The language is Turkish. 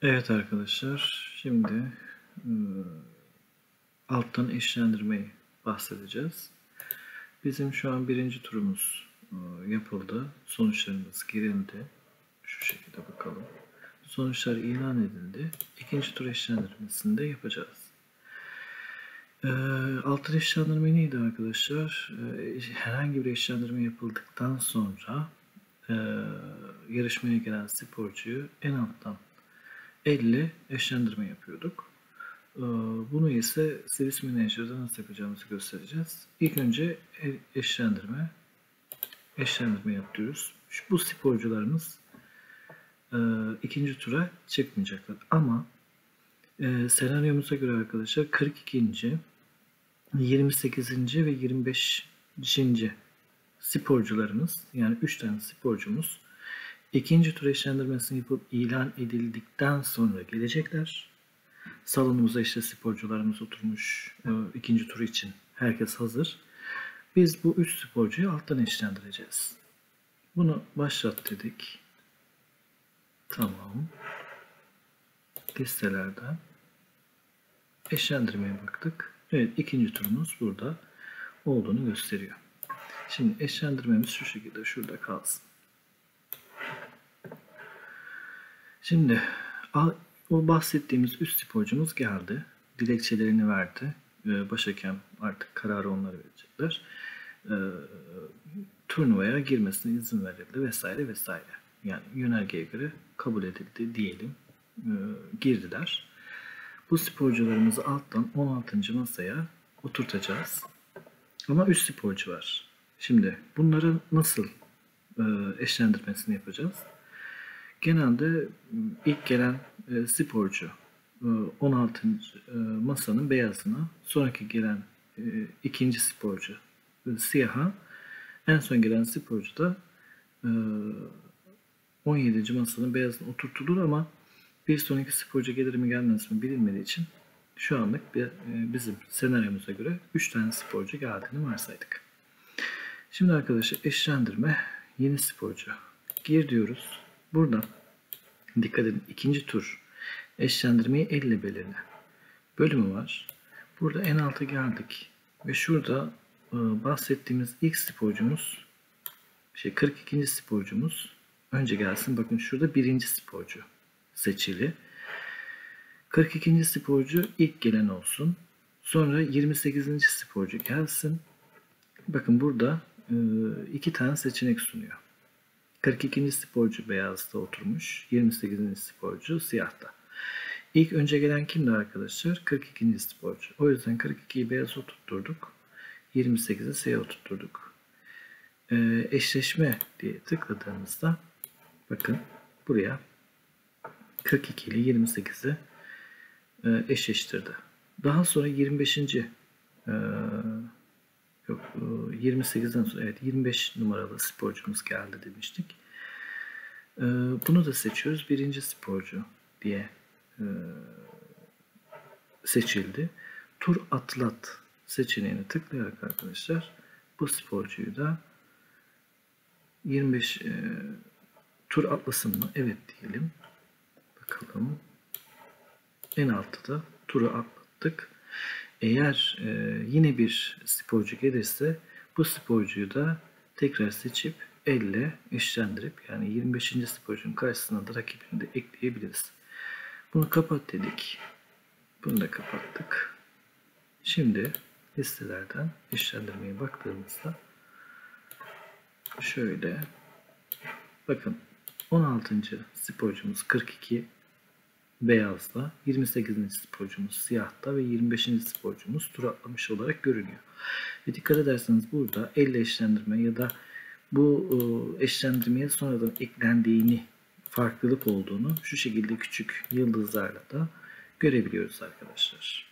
Evet arkadaşlar, şimdi alttan eşlendirmeyi bahsedeceğiz. Bizim şu an birinci turumuz yapıldı. Sonuçlarımız girildi. Şu şekilde bakalım. Sonuçlar ilan edildi. İkinci tur eşlendirmesini de yapacağız. Alttan eşlendirme neydi arkadaşlar? Herhangi bir eşlendirme yapıldıktan sonra yarışmaya gelen sporcuyu en alttan elle eşlendirme yapıyorduk. Bunu ise Service Manager'da nasıl yapacağımızı göstereceğiz. İlk önce eşlendirme yapıyoruz. Bu sporcularımız ikinci tura çıkmayacaklar. Ama senaryomuza göre arkadaşlar 42. 28. ve 25. sporcularımız, yani 3 tane sporcumuz ikinci tur eşlendirmesini yapıp ilan edildikten sonra gelecekler. Salonumuza işte sporcularımız oturmuş, ikinci tur için herkes hazır. Biz bu 3 sporcuyu alttan eşlendireceğiz. Bunu başlat dedik. Tamam. Listelerden eşlendirmeye baktık. Evet, ikinci turumuz burada olduğunu gösteriyor. Şimdi eşlendirmemiz şu şekilde şurada kalsın. Şimdi o bahsettiğimiz 3 sporcumuz geldi. Dilekçelerini verdi. Başhakem artık kararı onlara verecekler. Turnuvaya girmesine izin verildi vesaire vesaire. Yani yönergeye göre kabul edildi diyelim. Girdiler. Bu sporcularımızı alttan 16. masaya oturtacağız. Ama 3 sporcu var. Şimdi bunları nasıl eşlendirmesini yapacağız? Genelde ilk gelen sporcu 16. masanın beyazına, sonraki gelen ikinci sporcu siyaha, en son gelen sporcu da 17. masanın beyazına oturtulur ama bir sonraki sporcu gelir mi gelmez mi bilinmediği için şu anlık bizim senaryomuza göre 3 tane sporcu geldiğini varsaydık. Şimdi arkadaşlar eşlendirme, yeni sporcu gir diyoruz. Burada dikkat edin, ikinci tur eşlendirmeyi elle belirle bölümü var. Burada en alta geldik ve şurada bahsettiğimiz ilk sporcumuz 42. sporcumuz önce gelsin. Bakın şurada birinci sporcu seçili. 42. sporcu ilk gelen olsun. Sonra 28. sporcu gelsin. Bakın burada iki tane seçenek sunuyor. 42. sporcu beyazda oturmuş. 28. sporcu siyahta. İlk önce gelen kimdi arkadaşlar? 42. sporcu. O yüzden 42'yi beyaz oturtturduk. 28'i siyah oturtturduk. Eşleşme diye tıkladığımızda bakın buraya 42 ile 28'i eşleştirdi. Daha sonra 25. 28'den sonra evet 25 numaralı sporcumuz geldi demiştik. Bunu da seçiyoruz. Birinci sporcu diye seçildi. Tur atlat seçeneğine tıklayarak arkadaşlar bu sporcuyu da 25 tur atlasın mı? Evet diyelim. Bakalım. En altta da turu atlattık. Eğer yine bir sporcu gelirse bu sporcuyu da tekrar seçip elle eşlendirip yani 25. sporcunun karşısına da rakibini de ekleyebiliriz. Bunu kapat dedik. Bunu da kapattık. Şimdi listelerden eşlendirmeye baktığımızda şöyle bakın 16. sporcumuz 42 beyazda, 28. sporcumuz siyahta ve 25. sporcumuz tur atlamış olarak görünüyor. Ve dikkat ederseniz burada elle eşlendirme ya da bu eşlendirmeye sonradan eklendiğini, farklılık olduğunu şu şekilde küçük yıldızlarla da görebiliyoruz arkadaşlar.